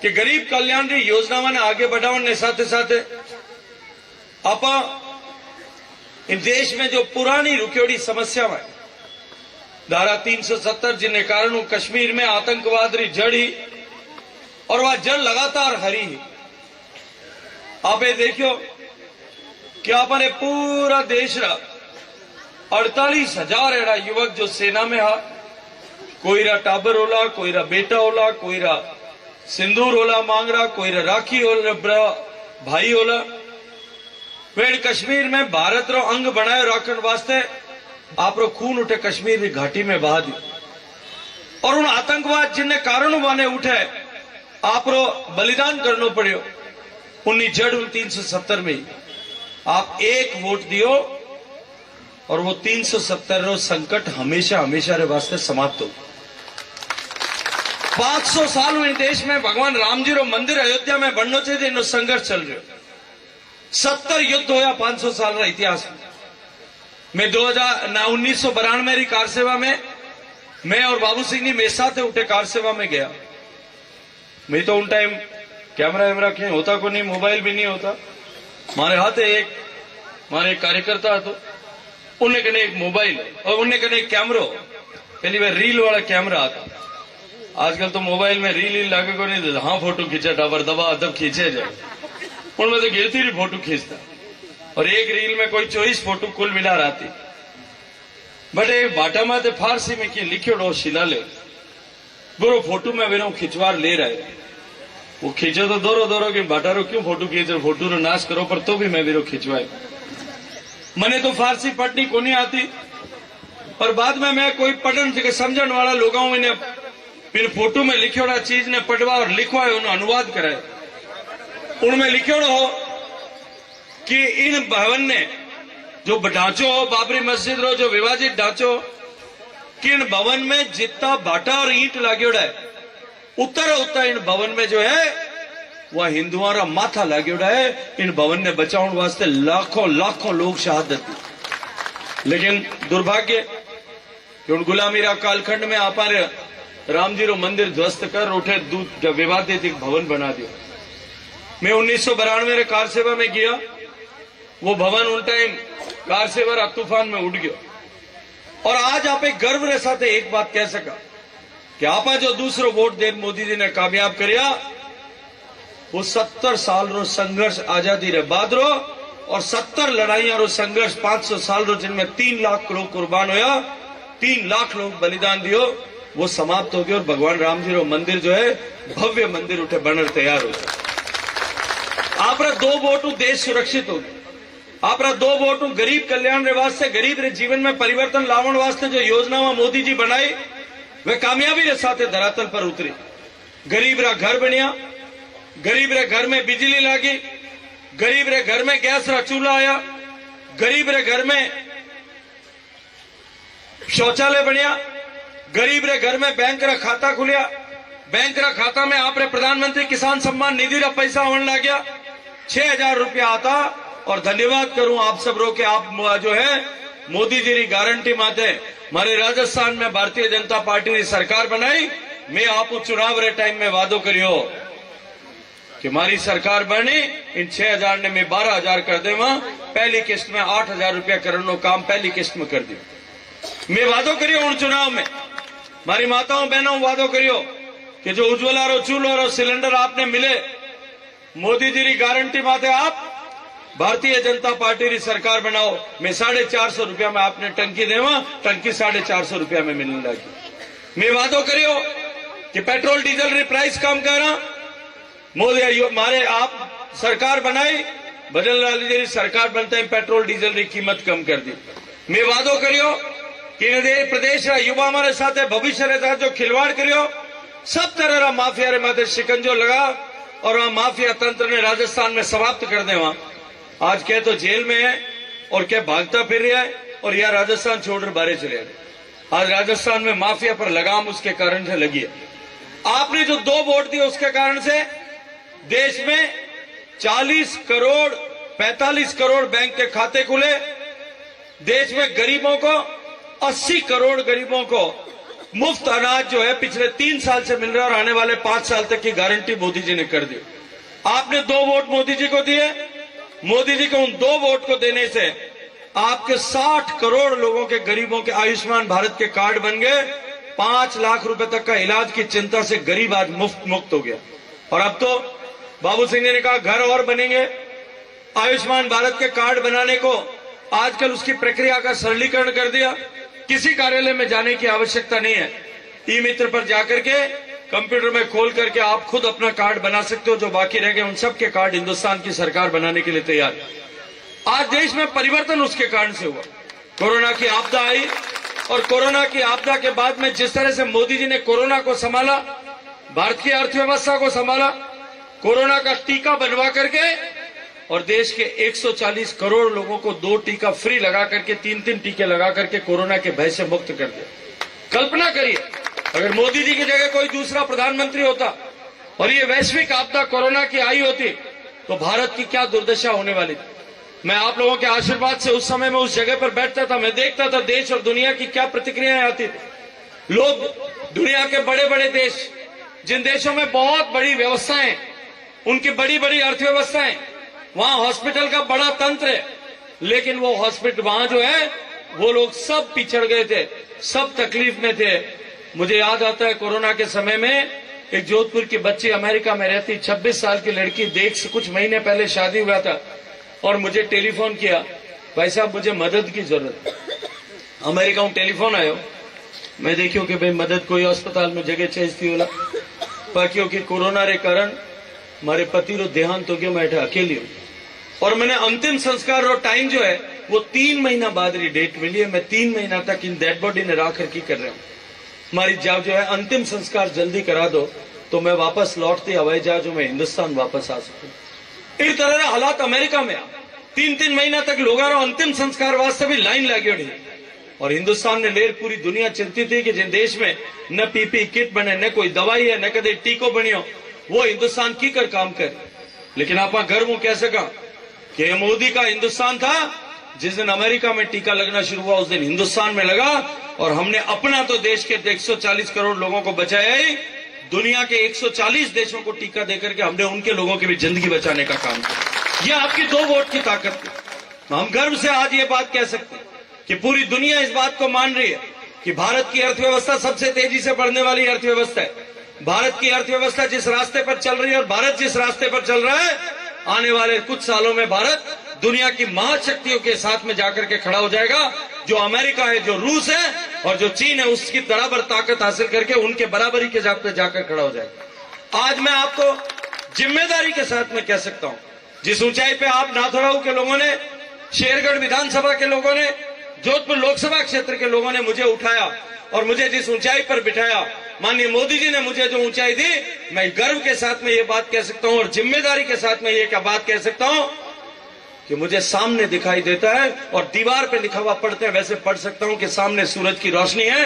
कि गरीब कल्याण की योजनाओं ने आगे बढ़ाने साथे साथे आप इन देश में जो पुरानी रुकेड़ी समस्या है, धारा 370 जिनके कारण कश्मीर में आतंकवाद री जड़ी और वह जड़ लगातार हरी है। आप ये देखियो कि आपने पूरा देश रा 48,000 एड़ा युवक जो सेना में हा, कोई रा टाबर होला, कोई रा बेटा होला, कोई रा सिंदूर होला मांग रहा, कोई रा राखी होला भाई होला। वे कश्मीर में भारत रो अंग बनाए रखने वास्ते आप रो खून उठे कश्मीर की घाटी में बहा दी। और उन आतंकवाद जिनने कारणों माने उठे आप रो बलिदान करना पड़ियो, उन्नी जड़ 370 में आप एक वोट दियो और वो 370 रो संकट हमेशा हमेशा रे वास्ते समाप्त हो। 500 साल में देश में भगवान राम जी रो मंदिर अयोध्या में बनना चाहिए, इन संघर्ष चल रहे। 70 युद्ध होया 500 साल का इतिहास में। मैं 1992 री कार सेवा में मैं और बाबू सिंह जी मेरे साथ उठे कार सेवा में गया। मैं तो उन टाइम कैमरा वैमरा कहीं होता को नहीं, मोबाइल भी नहीं होता। मारे हाथ एक मारे कार्यकर्ता तो उन्हें कने एक मोबाइल और उन्हें कने एक कैमरो, पहली बार रील वाला कैमरा आता। आजकल तो मोबाइल में रील लागे को नहीं देता, हाँ फोटो खींचा टावर दबा तब खींचे जाए, उनमें तो गिरती रही फोटो खींचता और एक रील में कोई 24 फोटो कुल मिला रहती। बटे बाटा माते फारसी में की लिखियोड़ो शिलालेख बुरो फोटो में वेरो खिंचवार ले रहा है। वो खींचो तो दौरो दौरो कि बाटारो क्यों फोटो खींचो, फोटो रो नाश करो, पर तो भी मैं वेरो खिंचवाए। मने तो फारसी पढ़नी को नहीं आती, पर बाद में मैं कोई पढ़न के समझण वाला लोगों ने फिर फोटो में लिखियोड़ा चीज ने पढ़वा और लिखवाए, उन्हें अनुवाद कराए। उनमें लिखियोड़ो हो कि इन भवन ने जो ढांचो हो बाबरी मस्जिद रो जो विभाजित ढांचो कि इन भवन में जितना भाटा और ईंट लागोड़ा है उतर इन भवन में जो है वह हिंदुओं रा माथा लागोड़ा है। इन भवन ने बचाने वास्ते लाखों लाखों लोग शहादत दी। लेकिन दुर्भाग्य कि उन गुलामी रा कालखंड में आपारे राम जी रो मंदिर ध्वस्त कर उठे दूध विवादित एक भवन बना दिया। मैं 1992 रे कार सेवा में गया, वो भवन उन टाइम कार सेवा रा तूफान में उड़ गया। और आज आप एक गर्व के साथ एक बात कह सका कि आप जो दूसरो वोट दे मोदी जी ने कामयाब करिया, वो 70 साल रो संघर्ष आजादी रे बाद रो और 70 लड़ाइया रो संघर्ष 500 साल रो जिनमें 3 लाख लोग कुर्बान होया, 3 लाख लोग बलिदान दियो, वो समाप्त हो गया। और भगवान राम जी रो मंदिर जो है भव्य मंदिर उठे बनर तैयार हो गया। आप 2 वोट देश सुरक्षित हो गया। आप 2 वोट गरीब कल्याण रे वास्ते, गरीब रे जीवन में परिवर्तन लावन वास्ते जो योजना मोदी जी बनाई वे कामयाबी रे साथ धरातल पर उतरी। गरीब रा घर बनिया, गरीब रे घर में बिजली लागी, गरीब रे घर में गैस रा चूल्हा आया, गरीब रे घर में शौचालय बनिया, गरीब रे घर में बैंक रा खाता खुलिया, बैंक रा खाता में आप रे प्रधानमंत्री किसान सम्मान निधि रा पैसा आने लग गया। 6000 रुपया आता। और धन्यवाद करूं आप सब रो के आप जो है मोदी जी की गारंटी माते मारे राजस्थान में भारतीय जनता पार्टी की सरकार बनाई। मैं आप चुनाव रे टाइम में वादो करियो कि मारी सरकार बनी, इन 6000 ने मैं 12000 कर देवा, पहली किस्त में 8000 रुपया करने काम पहली किस्त में कर दियो। मैं वादो करियो उन चुनाव में मारी माताओं बहनों वादो करियो कि जो उज्ज्वला रो चूल्हो रो सिलेंडर आपने मिले, मोदी जी की गारंटी माते आप भारतीय जनता पार्टी की सरकार बनाओ, मैं 450 रुपया में आपने टंकी देवा, टंकी 450 रुपया में मिलने लगी। मैं वादो करियो कि पेट्रोल डीजल री प्राइस कम करा, मोदी मारे आप सरकार बनाई, बदल लाल जी की सरकार बनते हैं पेट्रोल डीजल री कीमत कम कर दी। मैं वादो करियो कि प्रदेश रा युवा हमारे साथ भविष्य रे साथ जो खिलवाड़ करियो, सब तरह रा माफिया रे माथे शिकंजो लगा और वहां माफिया तंत्र ने राजस्थान में समाप्त कर दे। वहां आज क्या तो जेल में है और क्या भागता फिर रहा है और यह राजस्थान छोड़कर बाहर चले गए। आज राजस्थान में माफिया पर लगाम उसके कारण से लगी है। आपने जो 2 वोट दिए उसके कारण से देश में 40 करोड़ 45 करोड़ बैंक के खाते खुले। देश में गरीबों को 80 करोड़ गरीबों को मुफ्त अनाज जो है पिछले 3 साल से मिल रहा है और आने वाले 5 साल तक की गारंटी मोदी जी ने कर दी। आपने 2 वोट मोदी जी को दिए। मोदी जी को उन 2 वोट को देने से आपके 60 करोड़ लोगों के गरीबों के आयुष्मान भारत के कार्ड बन गए। 5 लाख रुपए तक का इलाज की चिंता से गरीब आज मुक्त हो गया। और अब तो बाबू सिंह ने कहा घर और बनेंगे। आयुष्मान भारत के कार्ड बनाने को आजकल उसकी प्रक्रिया का सरलीकरण कर दिया। किसी कार्यालय में जाने की आवश्यकता नहीं है। ई मित्र पर जाकर के कंप्यूटर में खोल करके आप खुद अपना कार्ड बना सकते हो। जो बाकी रह गए उन सब के कार्ड हिंदुस्तान की सरकार बनाने के लिए तैयार है। आज देश में परिवर्तन उसके कारण से हुआ। कोरोना की आपदा आई और कोरोना की आपदा के बाद में जिस तरह से मोदी जी ने कोरोना को संभाला, भारत की अर्थव्यवस्था को संभाला, कोरोना का टीका बनवा करके और देश के 140 करोड़ लोगों को 2 टीका फ्री लगा करके 3-3 टीके लगा करके कोरोना के भय से मुक्त कर दिया। कल्पना करिए अगर मोदी जी की जगह कोई दूसरा प्रधानमंत्री होता और ये वैश्विक आपदा कोरोना की आई होती तो भारत की क्या दुर्दशा होने वाली थी। मैं आप लोगों के आशीर्वाद से उस समय में उस जगह पर बैठता था। मैं देखता था देश और दुनिया की क्या प्रतिक्रियाएं आती थी। लोग दुनिया के बड़े बड़े देश, जिन देशों में बहुत बड़ी व्यवस्थाएं, उनकी बड़ी बड़ी अर्थव्यवस्थाएं, वहां हॉस्पिटल का बड़ा तंत्र है, लेकिन वो हॉस्पिटल वहां जो है वो लोग सब पिछड़ गए थे, सब तकलीफ में थे। मुझे याद आता है कोरोना के समय में एक जोधपुर की बच्ची अमेरिका में रहती 26 साल की लड़की, देख से कुछ महीने पहले शादी हुआ था और मुझे टेलीफोन किया, भाई साहब मुझे मदद की जरूरत है। अमेरिका हूं टेलीफोन आयो मैं देखियो कि भाई मदद कोई अस्पताल में जगह चेंज थी होला बाकी कि कोरोना रे कारण मारे पति रो देहांत हो गयो मैं अकेली हूं और मैंने अंतिम संस्कार रो टाइम जो है वो 3 महीना बाद री डेट मिली है। मैं 3 महीना तक इन डेड बॉडी ने रख कर की कर रहा हूं। हमारी जब जो है अंतिम संस्कार जल्दी करा दो तो मैं वापस लौटती हवाई जहाज में हिंदुस्तान वापस आ सकूं। इस तरह हालात अमेरिका में 3-3 महीना तक लोगों अंतिम संस्कार वास्ते भी लाइन लगी हुई और हिंदुस्तान ने लेर पूरी दुनिया चिंतित थी कि जिन देश में न पीपी किट बने न कोई दवाई है न कदे टीको बनियो वो हिंदुस्तान की कर काम करे। लेकिन आप गर्व कह सका कि मोदी का हिंदुस्तान था जिस दिन अमेरिका में टीका लगना शुरू हुआ उस दिन हिंदुस्तान में लगा और हमने अपना तो देश के 140 करोड़ लोगों को बचाया ही दुनिया के 140 देशों को टीका देकर के हमने उनके लोगों की भी जिंदगी बचाने का काम किया। यह आपकी 2 वोट की ताकत थी। हम गर्व से आज ये बात कह सकते हैं कि पूरी दुनिया इस बात को मान रही है कि भारत की अर्थव्यवस्था सबसे तेजी से बढ़ने वाली अर्थव्यवस्था है। भारत की अर्थव्यवस्था जिस रास्ते पर चल रही है और भारत जिस रास्ते पर चल रहा है आने वाले कुछ सालों में भारत दुनिया की महाशक्तियों के साथ में जाकर के खड़ा हो जाएगा। जो अमेरिका है जो रूस है और जो चीन है उसकी बराबर ताकत हासिल करके उनके बराबरी के जाप पे जाकर खड़ा हो जाएगा। आज मैं आपको जिम्मेदारी के साथ में कह सकता हूं जिस ऊंचाई पे आप नाथुराऊ के लोगों ने शेरगढ़ विधानसभा के लोगों ने जोधपुर लोकसभा क्षेत्र के लोगों ने मुझे उठाया और मुझे जिस ऊंचाई पर बिठाया माननीय मोदी जी ने मुझे जो ऊंचाई दी मैं गर्व के साथ में ये बात कह सकता हूं और जिम्मेदारी के साथ में ये क्या बात कह सकता हूं कि मुझे सामने दिखाई देता है और दीवार पे लिखा हुआ पढ़ते हैं वैसे पढ़ सकता हूं कि सामने सूरज की रोशनी है।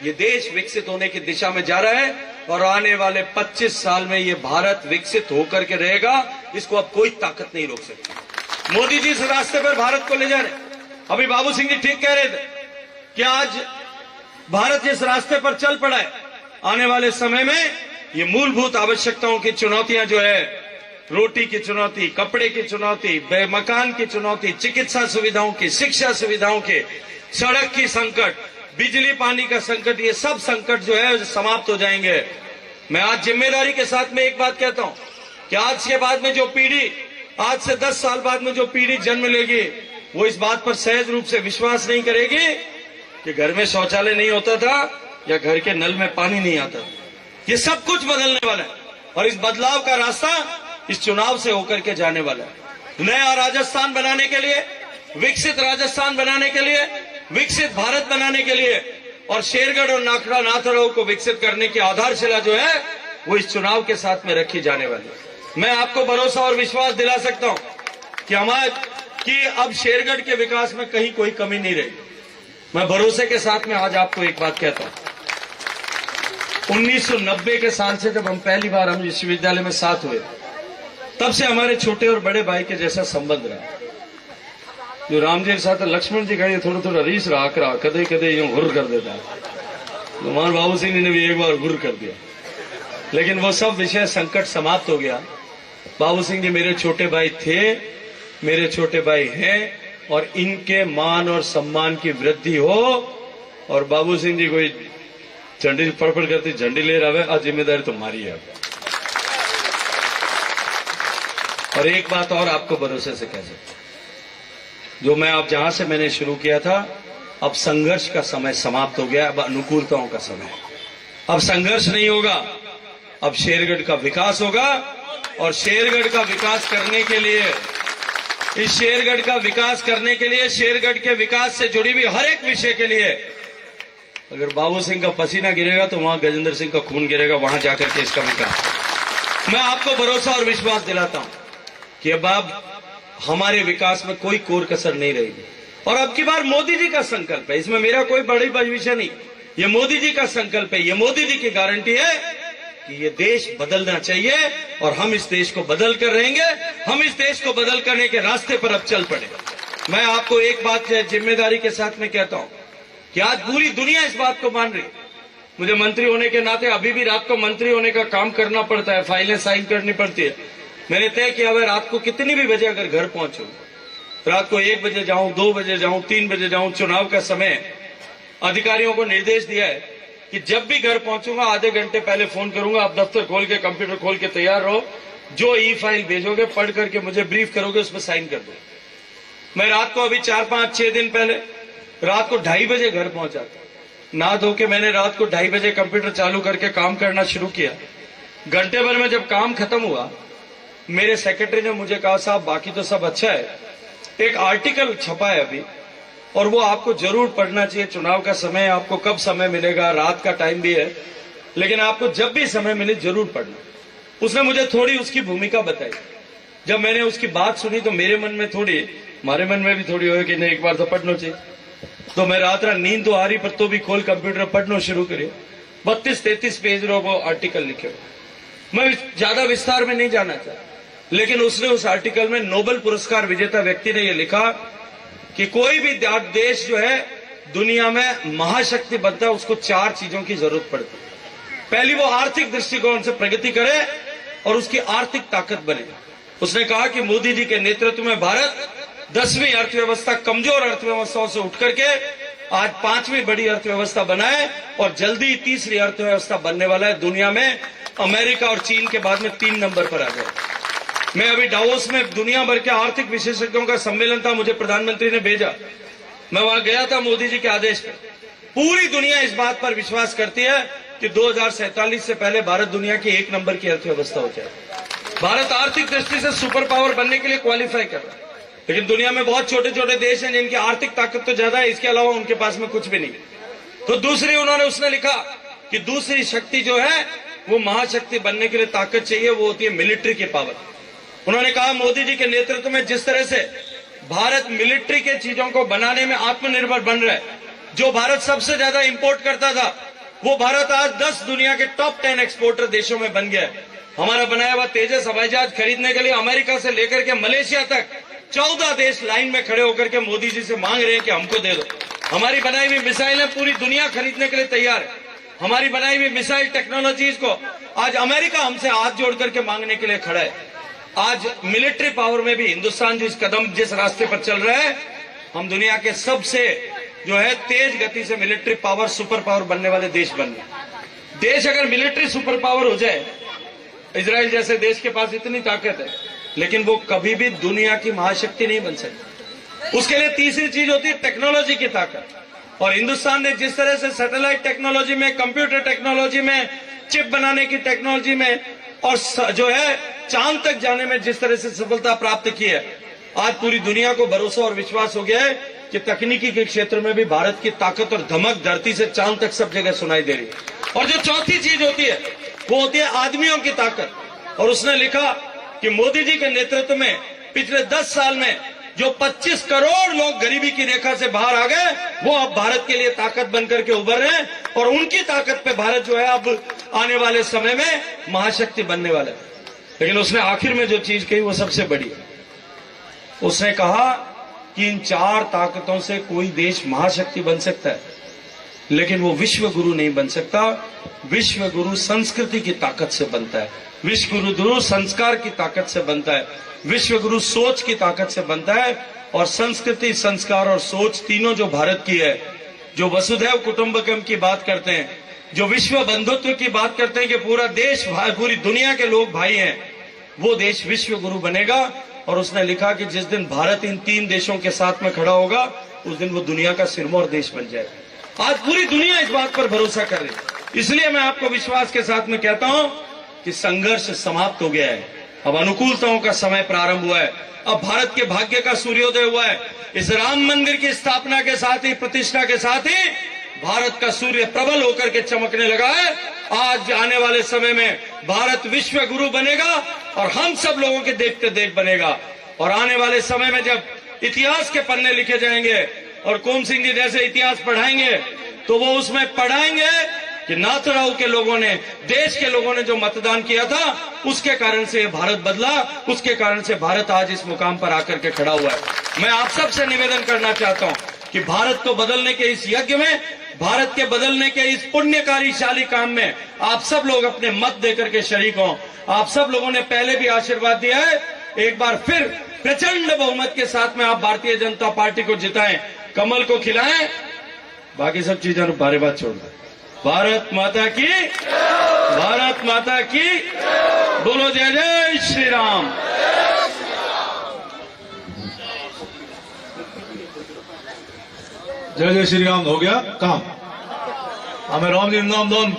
ये देश विकसित होने की दिशा में जा रहा है और आने वाले 25 साल में ये भारत विकसित होकर के रहेगा। इसको अब कोई ताकत नहीं रोक सकती। मोदी जी इस रास्ते पर भारत को ले जा रहे। अभी बाबू सिंह जी ठीक कह रहे थे कि आज भारत जिस रास्ते पर चल पड़ा है आने वाले समय में ये मूलभूत आवश्यकताओं की चुनौतियां जो है रोटी की चुनौती, कपड़े की चुनौती, मकान की चुनौती, चिकित्सा सुविधाओं की, शिक्षा सुविधाओं के, सड़क की संकट, बिजली पानी का संकट, ये सब संकट जो है समाप्त हो जाएंगे। मैं आज जिम्मेदारी के साथ में एक बात कहता हूं कि आज के बाद में जो पीढ़ी आज से 10 साल बाद में जो पीढ़ी जन्म लेगी वो इस बात पर सहज रूप से विश्वास नहीं करेगी कि घर में शौचालय नहीं होता था या घर के नल में पानी नहीं आता। ये सब कुछ बदलने वाला है और इस बदलाव का रास्ता इस चुनाव से होकर के जाने वाला है। नया राजस्थान बनाने के लिए, विकसित राजस्थान बनाने के लिए, विकसित भारत बनाने के लिए और शेरगढ़ और नाथुराऊ को विकसित करने की आधारशिला जो है वो इस चुनाव के साथ में रखी जाने वाली है। मैं आपको भरोसा और विश्वास दिला सकता हूं कि कि अब शेरगढ़ के विकास में कहीं कोई कमी नहीं रही। मैं भरोसे के साथ में आज आपको एक बात कहता हूं 1990 के साल से जब हम पहली बार हम विश्वविद्यालय में साथ हुए तब से हमारे छोटे और बड़े भाई के जैसा संबंध रहा। जो राम जी के साथ लक्ष्मण जी का ये थोड़ा थोड़ा रीस रहा कदे कदे यूं गुर कर देता है। तो मान बाबू सिंह ने भी एक बार गुर कर दिया लेकिन वो सब विषय संकट समाप्त हो गया। बाबू सिंह जी मेरे छोटे भाई थे, मेरे छोटे भाई हैं और इनके मान और सम्मान की वृद्धि हो। और बाबू सिंह जी कोई झंडी पड़पड़ करती झंडी ले रहा है, आज जिम्मेदारी तुम्हारी है। और एक बात और आपको भरोसे से कह सकता हूं, जो मैं अब जहां से मैंने शुरू किया था अब संघर्ष का समय समाप्त हो गया, अब अनुकूलताओं का समय। अब संघर्ष नहीं होगा, अब शेरगढ़ का विकास होगा और शेरगढ़ का विकास करने के लिए इस शेरगढ़ का विकास करने के लिए शेरगढ़ के विकास से जुड़ी हुई हर एक विषय के लिए अगर बाबू सिंह का पसीना गिरेगा तो वहां गजेंद्र सिंह का खून गिरेगा, वहां जाकर के इसका विकास। मैं आपको भरोसा और विश्वास दिलाता हूं कि अब हमारे विकास में कोई कोर कसर नहीं रहेगी। और अब की बार मोदी जी का संकल्प है, इसमें मेरा कोई बड़ी विषय नहीं, ये मोदी जी का संकल्प है, ये मोदी जी की गारंटी है कि ये देश बदलना चाहिए और हम इस देश को बदल कर रहेंगे। हम इस देश को बदल करने के रास्ते पर अब चल पड़े। मैं आपको एक बात जिम्मेदारी के साथ में कहता हूं कि आज पूरी दुनिया इस बात को मान रही। मुझे मंत्री होने के नाते अभी भी रात को मंत्री होने का काम करना पड़ता है, फाइलें साइन करनी पड़ती है। मैंने तय किया हुआ रात को कितनी भी बजे अगर घर पहुंचूं, रात को 1 बजे जाऊं, 2 बजे जाऊं, 3 बजे जाऊं, चुनाव का समय अधिकारियों को निर्देश दिया है कि जब भी घर पहुंचूंगा आधे घंटे पहले फोन करूंगा, आप दफ्तर खोल के कंप्यूटर खोल के तैयार रहो, जो ई फाइल भेजोगे पढ़ करके मुझे ब्रीफ करोगे, उसमें साइन कर दो। मैं रात को अभी 4, 5, 6 दिन पहले रात को 2:30 बजे घर पहुंचा था। नहा धो के मैंने रात को 2:30 बजे कंप्यूटर चालू करके काम करना शुरू किया। घंटे भर में जब काम खत्म हुआ, मेरे सेक्रेटरी ने मुझे कहा, साहब बाकी तो सब अच्छा है, एक आर्टिकल छपा है अभी और वो आपको जरूर पढ़ना चाहिए। चुनाव का समय, आपको कब समय मिलेगा, रात का टाइम भी है, लेकिन आपको जब भी समय मिले जरूर पढ़ना। उसने मुझे थोड़ी उसकी भूमिका बताई। जब मैंने उसकी बात सुनी तो मेरे मन में थोड़ी, हमारे मन में भी थोड़ी हो कि नहीं एक बार तो पढ़ना चाहिए। तो मैं रात नींद तो आ रही पर तो भी खोल कंप्यूटर पढ़ना शुरू करे। 32-33 पेज रो वो आर्टिकल लिखे। मैं ज्यादा विस्तार में नहीं जाना चाहता, लेकिन उसने उस आर्टिकल में नोबेल पुरस्कार विजेता व्यक्ति ने यह लिखा कि कोई भी देश जो है दुनिया में महाशक्ति बनता है, उसको 4 चीजों की जरूरत पड़ती है। पहली, वो आर्थिक दृष्टिकोण से प्रगति करे और उसकी आर्थिक ताकत बने। उसने कहा कि मोदी जी के नेतृत्व में भारत 10वीं अर्थव्यवस्था, कमजोर अर्थव्यवस्थाओं से उठ करके आज 5वीं बड़ी अर्थव्यवस्था बनाए और जल्दी 3री अर्थव्यवस्था बनने वाला है। दुनिया में अमेरिका और चीन के बाद में 3 नंबर पर आ जाए। मैं अभी डावोस में दुनिया भर के आर्थिक विशेषज्ञों का सम्मेलन था, मुझे प्रधानमंत्री ने भेजा, मैं वहां गया था मोदी जी के आदेश पर। पूरी दुनिया इस बात पर विश्वास करती है कि 2047 से पहले भारत दुनिया की 1 नंबर की अर्थव्यवस्था हो जाए। भारत आर्थिक दृष्टि से सुपर पावर बनने के लिए क्वालिफाई कर रहा है, लेकिन दुनिया में बहुत छोटे छोटे देश हैं जिनकी आर्थिक ताकत तो ज्यादा है, इसके अलावा उनके पास में कुछ भी नहीं। तो दूसरी उसने लिखा कि दूसरी शक्ति जो है वो महाशक्ति बनने के लिए ताकत चाहिए, वो होती है मिलिट्री की पावर। उन्होंने कहा मोदी जी के नेतृत्व में जिस तरह से भारत मिलिट्री के चीजों को बनाने में आत्मनिर्भर बन रहा है, जो भारत सबसे ज्यादा इंपोर्ट करता था वो भारत आज 10 दुनिया के टॉप 10 एक्सपोर्टर देशों में बन गया है। हमारा बनाया हुआ तेजस हवाई जहाज खरीदने के लिए अमेरिका से लेकर के मलेशिया तक 14 देश लाइन में खड़े होकर के मोदी जी से मांग रहे हैं कि हमको दे दो। हमारी बनाई हुई मिसाइलें पूरी दुनिया खरीदने के लिए तैयार है। हमारी बनाई हुई मिसाइल टेक्नोलॉजीज को आज अमेरिका हमसे हाथ जोड़ करके मांगने के लिए खड़ा है। आज मिलिट्री पावर में भी हिंदुस्तान जिस रास्ते पर चल रहा है, हम दुनिया के सबसे जो है तेज गति से मिलिट्री पावर, सुपर पावर बनने वाले देश बन गए। देश अगर मिलिट्री सुपर पावर हो जाए, इजराइल जैसे देश के पास इतनी ताकत है, लेकिन वो कभी भी दुनिया की महाशक्ति नहीं बन सकती। उसके लिए तीसरी चीज होती है टेक्नोलॉजी की ताकत। और हिंदुस्तान ने जिस तरह से सैटेलाइट टेक्नोलॉजी में, कंप्यूटर टेक्नोलॉजी में, चिप बनाने की टेक्नोलॉजी में और जो है चांद तक जाने में जिस तरह से सफलता प्राप्त की है, आज पूरी दुनिया को भरोसा और विश्वास हो गया है कि तकनीकी के क्षेत्र में भी भारत की ताकत और धमक धरती से चांद तक सब जगह सुनाई दे रही है। और जो चौथी चीज होती है वो होती है आदमियों की ताकत। और उसने लिखा कि मोदी जी के नेतृत्व में पिछले 10 साल में जो 25 करोड़ लोग गरीबी की रेखा से बाहर आ गए, वो अब भारत के लिए ताकत बनकर के उभर रहे हैं और उनकी ताकत पे भारत जो है अब आने वाले समय में महाशक्ति बनने वाला है। लेकिन उसने आखिर में जो चीज कही वो सबसे बड़ी है। उसने कहा कि इन 4 ताकतों से कोई देश महाशक्ति बन सकता है, लेकिन वो विश्व गुरु नहीं बन सकता। विश्व गुरु संस्कृति की ताकत से बनता है, विश्व गुरु संस्कार की ताकत से बनता है, विश्व गुरु सोच की ताकत से बनता है। और संस्कृति, संस्कार और सोच तीनों जो भारत की है, जो वसुधैव कुटुंबकम की बात करते हैं, जो विश्व बंधुत्व की बात करते हैं कि पूरा देश, पूरी दुनिया के लोग भाई हैं, वो देश विश्व गुरु बनेगा। और उसने लिखा कि जिस दिन भारत इन 3 देशों के साथ में खड़ा होगा, उस दिन वो दुनिया का सिरमौर देश बन जाएगा। आज पूरी दुनिया इस बात पर भरोसा कर रही है। इसलिए मैं आपको विश्वास के साथ में कहता हूं कि संघर्ष समाप्त हो गया है, अब अनुकूलताओं का समय प्रारंभ हुआ है, अब भारत के भाग्य का सूर्योदय हुआ है। इस राम मंदिर की स्थापना के साथ ही, प्रतिष्ठा के साथ ही भारत का सूर्य प्रबल होकर के चमकने लगा है। आज आने वाले समय में भारत विश्व गुरु बनेगा और हम सब लोगों के देखते देख बनेगा। और आने वाले समय में जब इतिहास के पन्ने लिखे जाएंगे और कुम सिंह जी जैसे इतिहास पढ़ाएंगे, तो वो उसमें पढ़ाएंगे कि नाथराव के लोगों ने, देश के लोगों ने जो मतदान किया था, उसके कारण से भारत बदला, उसके कारण से भारत आज इस मुकाम पर आकर के खड़ा हुआ है। मैं आप सबसे निवेदन करना चाहता हूं कि भारत को बदलने के इस यज्ञ में, भारत के बदलने के इस पुण्यकारीशाली काम में आप सब लोग अपने मत देकर के शरीक हों। आप सब लोगों ने पहले भी आशीर्वाद दिया है, एक बार फिर प्रचंड बहुमत के साथ में आप भारतीय जनता पार्टी को जिताएं, कमल को खिलाएं, बाकी सब चीजों बारे बात छोड़ दें। भारत माता की, भारत माता की, बोलो जय जय श्री राम। जय जय श्री राम हो गया काम हमें राम जी नाम दोन